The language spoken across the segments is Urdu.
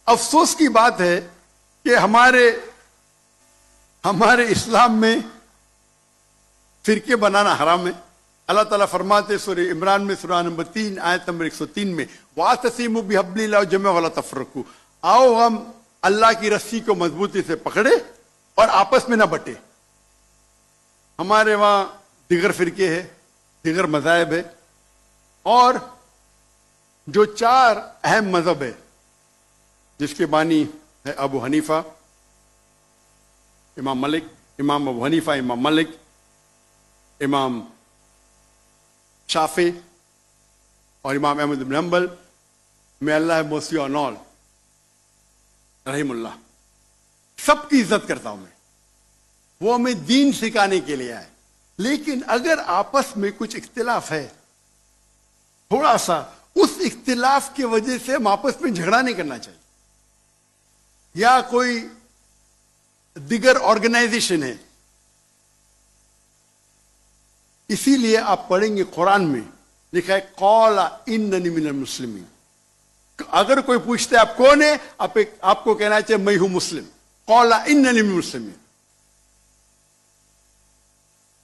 افسوس کی بات ہے کہ ہمارے اسلام میں فرقے بنانا حرام ہے. اللہ تعالیٰ فرماتے سورہ عمران میں سورہ نمبر 3 آیت نمبر 103 میں وَاعْتَصِمُوا بِحَبْلِ اللَّهِ جَمِيعًا وَلَا تَفَرَّقُوا، آؤ ہم اللہ کی رسی کو مضبوطی سے پکڑے اور آپس میں نہ بٹے. ہمارے وہاں دیگر فرقے ہیں، دیگر مذاہب ہے، اور جو 4 اہم مذہب ہے جس کے بانی ہے ابو حنیفہ، امام مالک، امام ابو حنیفہ، امام مالک، امام شافعی اور امام احمد بن حنبل، میں اللہ موسی اور نول رحم اللہ، سب کی عزت کرتا ہوں میں. وہ ہمیں دین سکھانے کے لیے آئے. لیکن اگر آپس میں کچھ اختلاف ہے تھوڑا سا، اس اختلاف کی وجہ سے ہم آپس میں جھگڑا نہیں کرنا چاہیے. یا کوئی دیگر آرگنائزیشن ہے، اسی لیے آپ پڑھیں گے قرآن میں لکھا ہے قال اننی من المسلمین. اگر کوئی پوچھتا ہے آپ کون ہے، آپ کو کہنا چاہیے میں ہوں مسلم. قال اننی من المسلمین.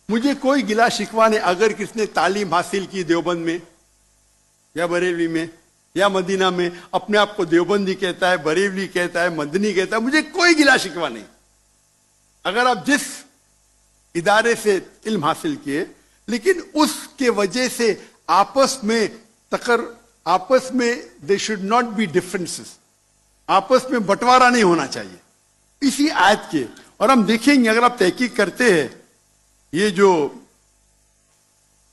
مجھے کوئی گلا شکوہ نہیں اگر کس نے تعلیم حاصل کی دیوبند میں یا بریلوی میں یا مدینہ میں، اپنے آپ کو دیوبندی کہتا ہے، بریلوی کہتا ہے، مدنی کہتا ہے، مجھے کوئی گلا شکوہ نہیں. اگر آپ جس ادارے سے علم حاصل کیے، لیکن اس کے وجہ سے آپس میں they should not be differences, آپس میں بٹوارا نہیں ہونا چاہیے. اسی آیت کے، اور ہم دیکھیں گے اگر آپ تحقیق کرتے ہیں یہ جو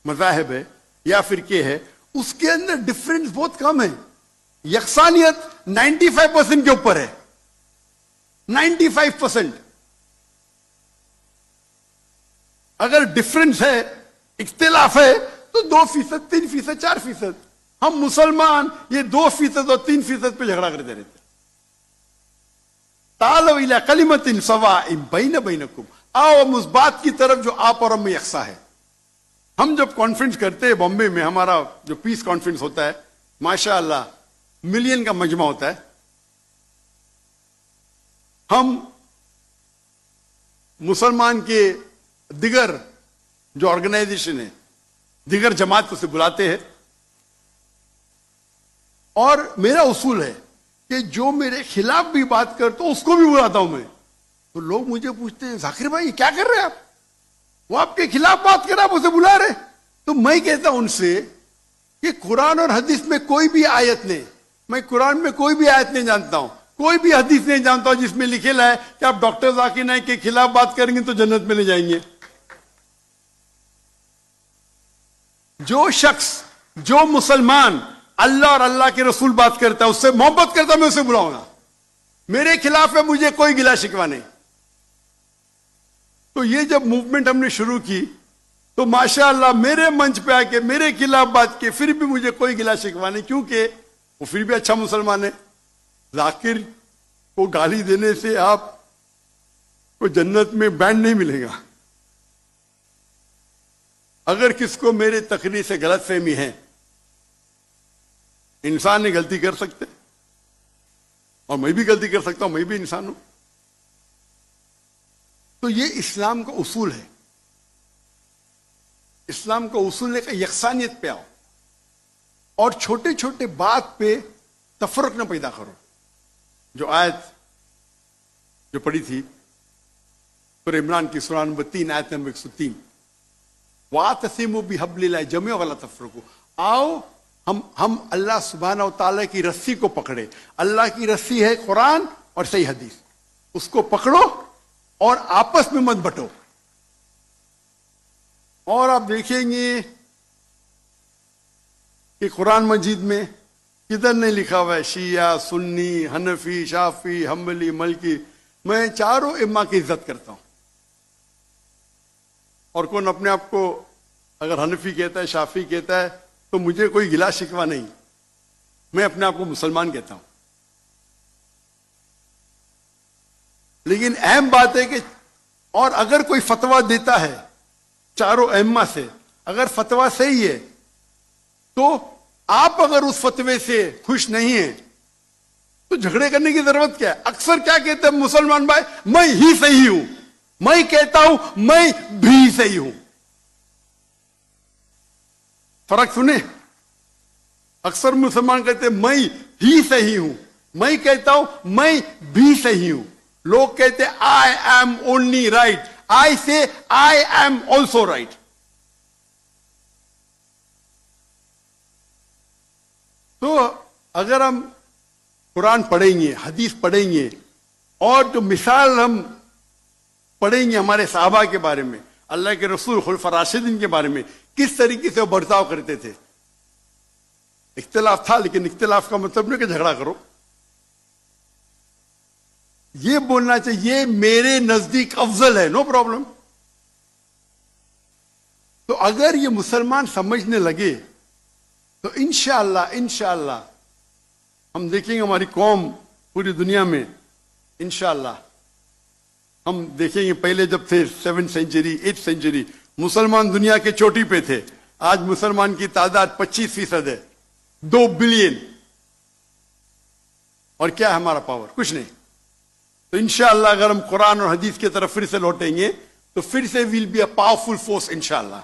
مذاہب ہے یا فرقے ہے، اس کے اندر ڈفرینس بہت کم ہے. یکسانیت 95% کے اوپر ہے. 95%. اگر ڈفرینس ہے، اختلاف ہے، تو 2%، 3%، 4%. ہم مسلمان یہ 2% اور 3% پہ جھگڑا کرتے رہتے. تعالوا الی کلمۃ سواء بین بینکم، آؤ ہم اس بات کی طرف جو آپ اور ہم میں یکساں ہے. ہم جب کانفرنس کرتے ہیں بامبے میں، ہمارا جو پیس کانفرنس ہوتا ہے، ماشاء اللہ ملین کا مجمع ہوتا ہے. ہم مسلمان کے دیگر جو آرگنائزیشن ہے، دیگر جماعت کو سے بلاتے ہیں، اور میرا اصول ہے کہ جو میرے خلاف بھی بات کرتا ہوں اس کو بھی بلاتا ہوں میں. تو لوگ مجھے پوچھتے ہیں ذاکر بھائی کیا کر رہے ہیں آپ؟ وہ آپ کے خلاف بات کر رہے ہیں، آپ اسے بلا رہے. تو میں کہتا ہوں ان سے کہ قرآن اور حدیث میں کوئی بھی آیت نہیں، میں قرآن میں کوئی بھی آیت نہیں جانتا ہوں، کوئی بھی حدیث نہیں جانتا ہوں جس میں لکھے ہے کہ آپ ڈاکٹر ذاکر نائک کے خلاف بات کریں گے تو جنت میں لے جائیں گے. جو شخص، جو مسلمان اللہ اور اللہ کے رسول بات کرتا ہے، اس سے محبت کرتا ہے، میں اسے بلاؤں گا. میرے خلاف ہے، مجھے کوئی گلا شکوہ نہیں. تو یہ جب موومنٹ ہم نے شروع کی تو ماشاءاللہ میرے منچ پہ آ کے میرے خلاف بات کی، پھر بھی مجھے کوئی گلا شکوہ نہیں، کیونکہ وہ پھر بھی اچھا مسلمان ہے. ذاکر کو گالی دینے سے آپ کو جنت میں بینڈ نہیں ملے گا. اگر کس کو میرے تقریر سے غلط فہمی ہے، انسان نے غلطی کر سکتے، اور میں بھی غلطی کر سکتا ہوں، میں بھی انسان ہوں. تو یہ اسلام کا اصول ہے. اسلام کا اصول ہے کہ یکسانیت پہ آؤ اور چھوٹے چھوٹے بات پہ تفرق نہ پیدا کرو. جو آیت جو پڑھی تھی سورہ عمران کی سورہ نمبر 3 آیت نمبر 103، وَاعْتَصِمُوا بِحَبْلِ اللَّهِ جَمِيعًا وَلَا تَفَرَّقُوا. آؤ ہم اللہ سبحانہ و تعالیٰ کی رسی کو پکڑے. اللہ کی رسی ہے قرآن اور صحیح حدیث، اس کو پکڑو اور آپس میں مت بٹو. اور آپ دیکھیں گے کہ قرآن مجید میں کدھر نہیں لکھا ہوا ہے شیعہ، سنی، حنفی، شافعی، حنبلی، مالکی. میں چاروں ائمہ کی عزت کرتا ہوں. اور کون اپنے آپ کو اگر حنفی کہتا ہے، شافعی کہتا ہے، تو مجھے کوئی گلا شکوہ نہیں. میں اپنے آپ کو مسلمان کہتا ہوں. لیکن اہم بات ہے کہ اور اگر کوئی فتویٰ دیتا ہے چاروں ائمہ سے، اگر فتویٰ صحیح ہے، تو آپ اگر اس فتوے سے خوش نہیں ہیں تو جھگڑے کرنے کی ضرورت کیا ہے؟ اکثر کیا کہتے ہیں مسلمان بھائی، میں ہی صحیح ہوں، میں کہتا ہوں میں بھی صحیح ہوں. فرق سنیں، اکثر مسلمان کہتے ہیں میں ہی صحیح ہوں، میں کہتا ہوں میں بھی صحیح ہوں. لوگ کہتے ہیں آئی ایم اونلی رائٹ، آئی سے آئی ایم آلسو رائٹ. تو اگر ہم قرآن پڑھیں گے، حدیث پڑھیں گے، اور جو مثال ہم پڑھیں گے ہمارے صحابہ کے بارے میں، اللہ کے رسول خلفاء راشدین کے بارے میں، کس طریقے سے وہ برتاؤ کرتے تھے. اختلاف تھا، لیکن اختلاف کا مطلب نہیں کہ جھگڑا کرو. یہ بولنا چاہیے یہ میرے نزدیک افضل ہے، نو پرابلم. تو اگر یہ مسلمان سمجھنے لگے تو انشاءاللہ ہم دیکھیں گے ہماری قوم پوری دنیا میں انشاءاللہ ہم دیکھیں گے. پہلے جب تھے 7th سینچری 8th سینچری مسلمان دنیا کے چوٹی پہ تھے، آج مسلمان کی تعداد 25% ہے، 2 بلین. اور کیا ہے ہمارا پاور؟ کچھ نہیں. تو انشاءاللہ اگر ہم قرآن اور حدیث کی طرف پھر سے لوٹیں گے تو پھر سے will be a powerful force انشاءاللہ.